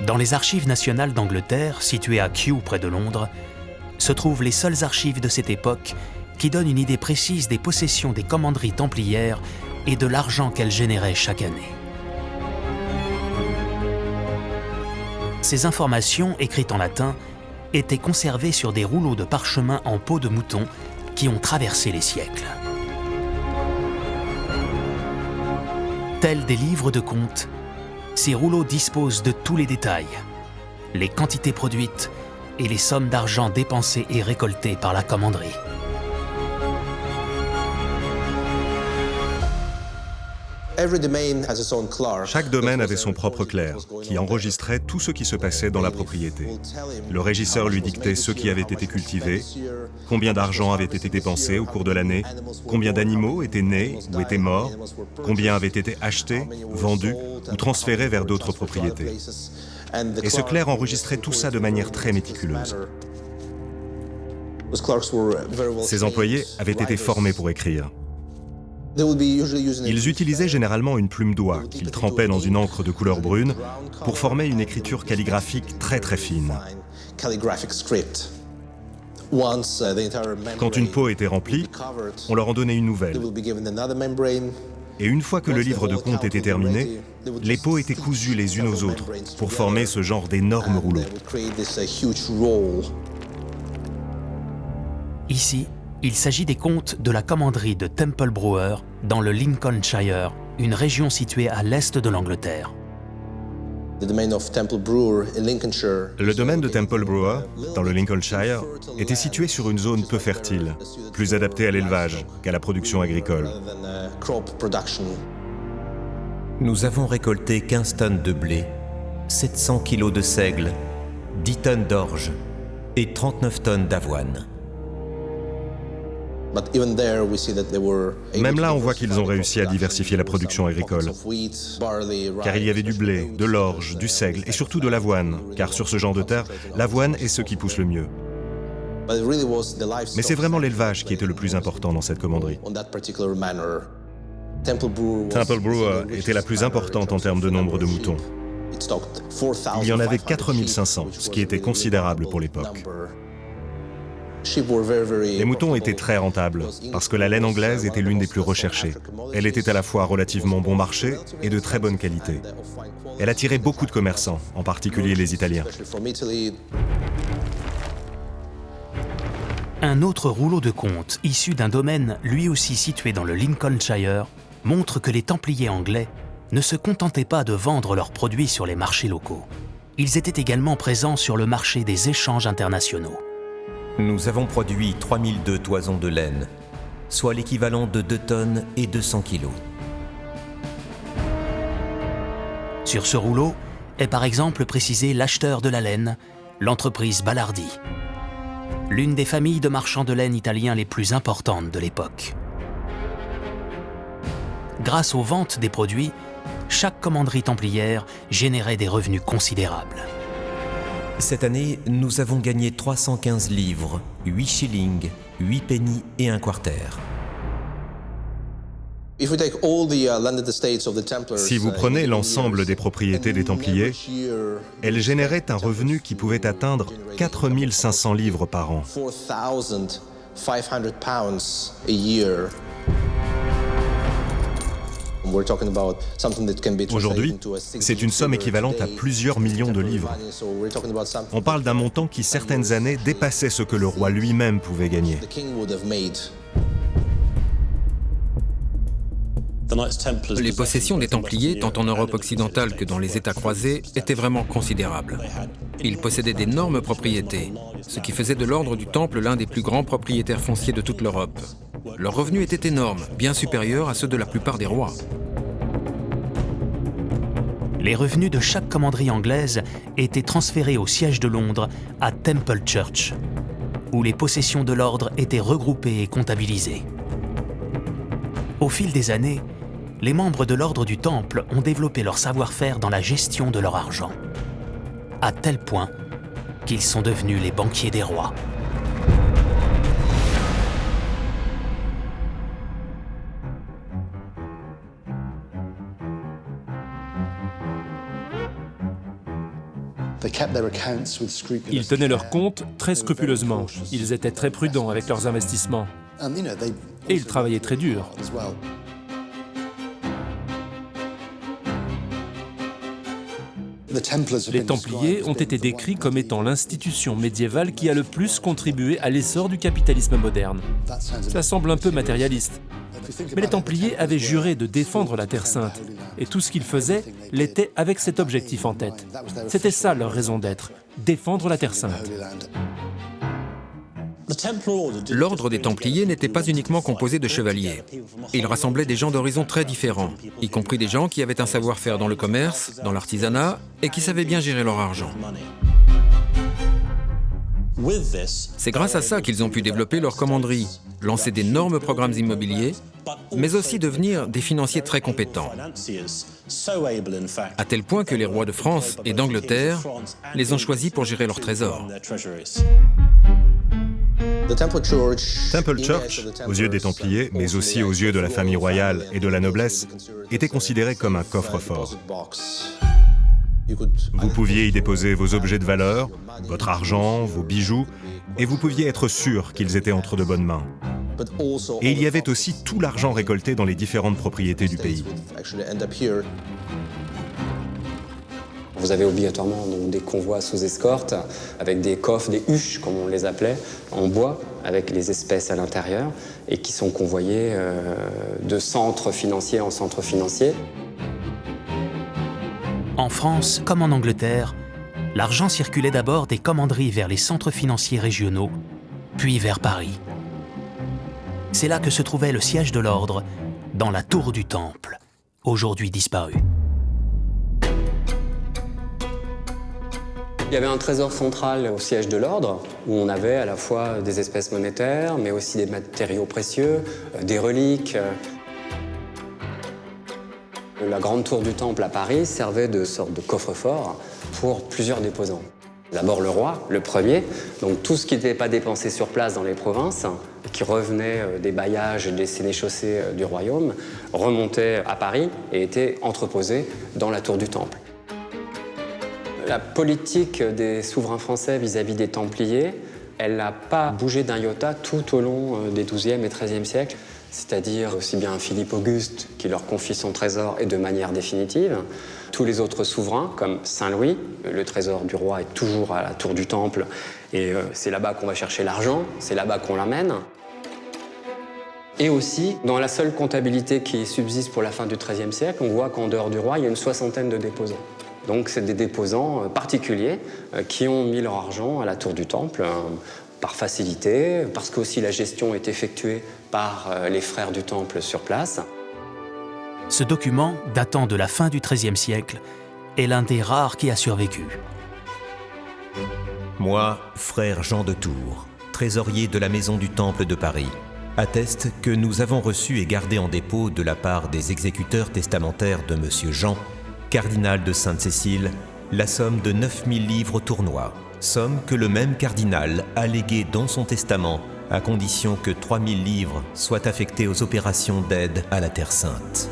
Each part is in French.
Dans les archives nationales d'Angleterre, situées à Kew près de Londres, se trouvent les seules archives de cette époque qui donnent une idée précise des possessions des commanderies templières et de l'argent qu'elles généraient chaque année. Ces informations, écrites en latin, étaient conservées sur des rouleaux de parchemin en peau de mouton qui ont traversé les siècles. Tels des livres de comptes, ces rouleaux disposent de tous les détails, les quantités produites et les sommes d'argent dépensées et récoltées par la commanderie. Chaque domaine avait son propre clerc, qui enregistrait tout ce qui se passait dans la propriété. Le régisseur lui dictait ce qui avait été cultivé, combien d'argent avait été dépensé au cours de l'année, combien d'animaux étaient nés ou étaient morts, combien avaient été achetés, vendus ou transférés vers d'autres propriétés. Et ce clerc enregistrait tout ça de manière très méticuleuse. Ces employés avaient été formés pour écrire. Ils utilisaient généralement une plume d'oie qu'ils trempaient dans une encre de couleur brune pour former une écriture calligraphique très très fine. Quand une peau était remplie, on leur en donnait une nouvelle. Et une fois que le livre de comptes était terminé, les peaux étaient cousues les unes aux autres pour former ce genre d'énormes rouleaux. Ici, il s'agit des comptes de la commanderie de Temple Brewer dans le Lincolnshire, une région située à l'est de l'Angleterre. Le domaine de Temple Brewer, dans le Lincolnshire, était situé sur une zone peu fertile, plus adaptée à l'élevage qu'à la production agricole. Nous avons récolté 15 tonnes de blé, 700 kilos de seigle, 10 tonnes d'orge et 39 tonnes d'avoine. Même là, on voit qu'ils ont réussi à diversifier la production agricole. Car il y avait du blé, de l'orge, du seigle et surtout de l'avoine, car sur ce genre de terre, l'avoine est ce qui pousse le mieux. Mais c'est vraiment l'élevage qui était le plus important dans cette commanderie. Temple Brewer était la plus importante en termes de nombre de moutons. Il y en avait 4500, ce qui était considérable pour l'époque. Les moutons étaient très rentables, parce que la laine anglaise était l'une des plus recherchées. Elle était à la fois relativement bon marché et de très bonne qualité. Elle attirait beaucoup de commerçants, en particulier les Italiens. Un autre rouleau de comptes, issu d'un domaine lui aussi situé dans le Lincolnshire, montre que les Templiers anglais ne se contentaient pas de vendre leurs produits sur les marchés locaux. Ils étaient également présents sur le marché des échanges internationaux. Nous avons produit 3002 toisons de laine, soit l'équivalent de 2 tonnes et 200 kilos. Sur ce rouleau est par exemple précisé l'acheteur de la laine, l'entreprise Ballardi, l'une des familles de marchands de laine italiens les plus importantes de l'époque. Grâce aux ventes des produits, chaque commanderie templière générait des revenus considérables. Cette année, nous avons gagné 315 livres, 8 shillings, 8 pennies et un quarter. Si vous prenez l'ensemble des propriétés des Templiers, elles généraient un revenu qui pouvait atteindre 4500 livres par an. Aujourd'hui, c'est une somme équivalente à plusieurs millions de livres. On parle d'un montant qui, certaines années, dépassait ce que le roi lui-même pouvait gagner. Les possessions des Templiers, tant en Europe occidentale que dans les États croisés, étaient vraiment considérables. Ils possédaient d'énormes propriétés, ce qui faisait de l'ordre du Temple l'un des plus grands propriétaires fonciers de toute l'Europe. Leurs revenus étaient énormes, bien supérieurs à ceux de la plupart des rois. Les revenus de chaque commanderie anglaise étaient transférés au siège de Londres, à Temple Church, où les possessions de l'ordre étaient regroupées et comptabilisées. Au fil des années, les membres de l'ordre du Temple ont développé leur savoir-faire dans la gestion de leur argent, à tel point qu'ils sont devenus les banquiers des rois. Ils tenaient leurs comptes très scrupuleusement. Ils étaient très prudents avec leurs investissements. Et ils travaillaient très dur. Les Templiers ont été décrits comme étant l'institution médiévale qui a le plus contribué à l'essor du capitalisme moderne. Ça semble un peu matérialiste. Mais les Templiers avaient juré de défendre la Terre Sainte. Et tout ce qu'ils faisaient l'était avec cet objectif en tête. C'était ça leur raison d'être, défendre la Terre Sainte. L'ordre des Templiers n'était pas uniquement composé de chevaliers. Il rassemblait des gens d'horizons très différents, y compris des gens qui avaient un savoir-faire dans le commerce, dans l'artisanat, et qui savaient bien gérer leur argent. C'est grâce à ça qu'ils ont pu développer leur commanderie, lancer d'énormes programmes immobiliers, mais aussi devenir des financiers très compétents. À tel point que les rois de France et d'Angleterre les ont choisis pour gérer leurs trésors. Temple Church, aux yeux des Templiers, mais aussi aux yeux de la famille royale et de la noblesse, était considéré comme un coffre-fort. Vous pouviez y déposer vos objets de valeur, votre argent, vos bijoux, et vous pouviez être sûr qu'ils étaient entre de bonnes mains. Et il y avait aussi tout l'argent récolté dans les différentes propriétés du pays. Vous avez obligatoirement donc, des convois sous escorte, avec des coffres, des huches, comme on les appelait, en bois, avec les espèces à l'intérieur, et qui sont convoyés de centre financier en centre financier. En France, comme en Angleterre, l'argent circulait d'abord des commanderies vers les centres financiers régionaux, puis vers Paris. C'est là que se trouvait le siège de l'ordre, dans la tour du Temple, aujourd'hui disparue. Il y avait un trésor central au siège de l'ordre, où on avait à la fois des espèces monétaires, mais aussi des matériaux précieux, des reliques. La grande tour du Temple à Paris servait de sorte de coffre-fort pour plusieurs déposants. D'abord le roi, le premier, donc tout ce qui n'était pas dépensé sur place dans les provinces, qui revenait des bailliages et des sénéchaussées du royaume, remontait à Paris et était entreposé dans la tour du Temple. La politique des souverains français vis-à-vis des Templiers, elle n'a pas bougé d'un iota tout au long des XIIe et XIIIe siècles, c'est-à-dire aussi bien Philippe Auguste qui leur confie son trésor et de manière définitive, tous les autres souverains comme Saint-Louis, le trésor du roi est toujours à la tour du Temple et c'est là-bas qu'on va chercher l'argent, c'est là-bas qu'on l'amène. Et aussi, dans la seule comptabilité qui subsiste pour la fin du XIIIe siècle, on voit qu'en dehors du roi, il y a une soixantaine de déposants. Donc c'est des déposants particuliers qui ont mis leur argent à la tour du Temple par facilité, parce qu'aussi la gestion est effectuée par les frères du Temple sur place. Ce document, datant de la fin du XIIIe siècle, est l'un des rares qui a survécu. Moi, frère Jean de Tours, trésorier de la Maison du Temple de Paris, atteste que nous avons reçu et gardé en dépôt de la part des exécuteurs testamentaires de Monsieur Jean, cardinal de Sainte-Cécile, la somme de 9000 livres tournois, somme que le même cardinal a léguée dans son testament à condition que 3000 livres soient affectés aux opérations d'aide à la Terre Sainte.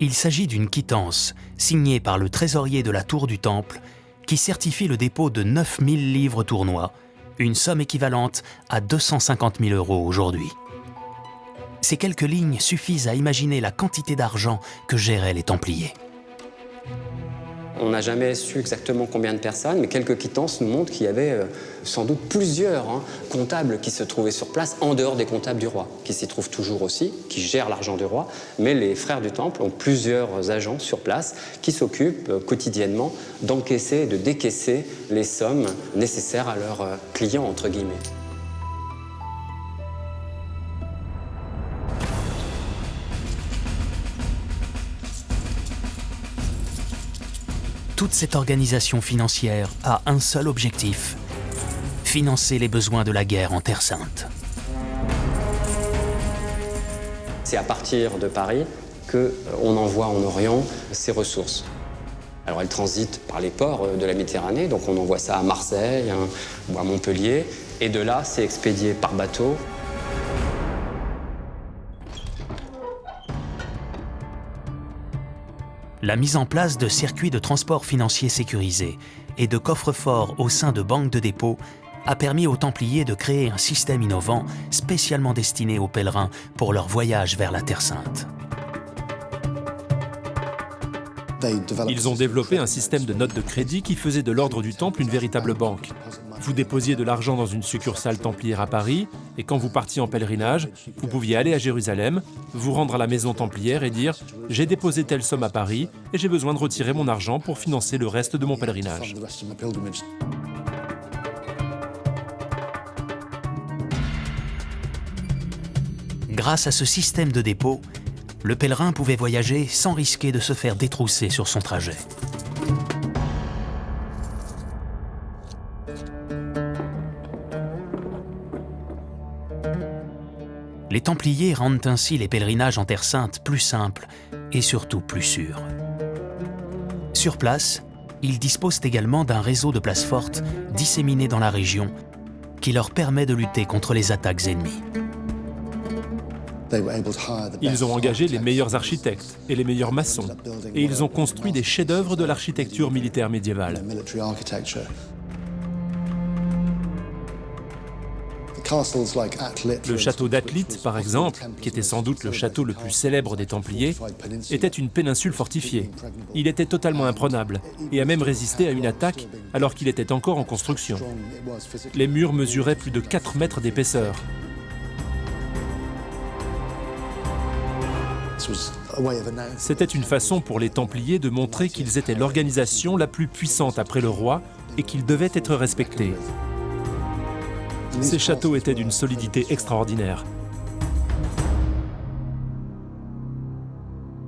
Il s'agit d'une quittance signée par le trésorier de la tour du Temple qui certifie le dépôt de 9000 livres tournois, une somme équivalente à 250 000 € aujourd'hui. Ces quelques lignes suffisent à imaginer la quantité d'argent que géraient les Templiers. On n'a jamais su exactement combien de personnes, mais quelques quittances nous montrent qu'il y avait sans doute plusieurs comptables qui se trouvaient sur place, en dehors des comptables du roi, qui s'y trouvent toujours aussi, qui gèrent l'argent du roi. Mais les frères du Temple ont plusieurs agents sur place qui s'occupent quotidiennement d'encaisser et de décaisser les sommes nécessaires à leurs clients, entre guillemets. Toute cette organisation financière a un seul objectif, financer les besoins de la guerre en Terre Sainte. C'est à partir de Paris qu'on envoie en Orient ces ressources. Alors elles transitent par les ports de la Méditerranée, donc on envoie ça à Marseille ou à Montpellier, et de là c'est expédié par bateau. La mise en place de circuits de transport financier sécurisés et de coffres-forts au sein de banques de dépôt a permis aux Templiers de créer un système innovant spécialement destiné aux pèlerins pour leur voyage vers la Terre Sainte. Ils ont développé un système de notes de crédit qui faisait de l'ordre du Temple une véritable banque. Vous déposiez de l'argent dans une succursale templière à Paris, et quand vous partiez en pèlerinage, vous pouviez aller à Jérusalem, vous rendre à la maison templière et dire « J'ai déposé telle somme à Paris et j'ai besoin de retirer mon argent pour financer le reste de mon pèlerinage. » Grâce à ce système de dépôt, le pèlerin pouvait voyager sans risquer de se faire détrousser sur son trajet. Les Templiers rendent ainsi les pèlerinages en Terre Sainte plus simples et surtout plus sûrs. Sur place, ils disposent également d'un réseau de places fortes disséminées dans la région qui leur permet de lutter contre les attaques ennemies. Ils ont engagé les meilleurs architectes et les meilleurs maçons, et ils ont construit des chefs-d'œuvre de l'architecture militaire médiévale. Le château d'Atlit, par exemple, qui était sans doute le château le plus célèbre des Templiers, était une péninsule fortifiée. Il était totalement imprenable et a même résisté à une attaque alors qu'il était encore en construction. Les murs mesuraient plus de 4 mètres d'épaisseur. C'était une façon pour les Templiers de montrer qu'ils étaient l'organisation la plus puissante après le roi et qu'ils devaient être respectés. Ces châteaux étaient d'une solidité extraordinaire.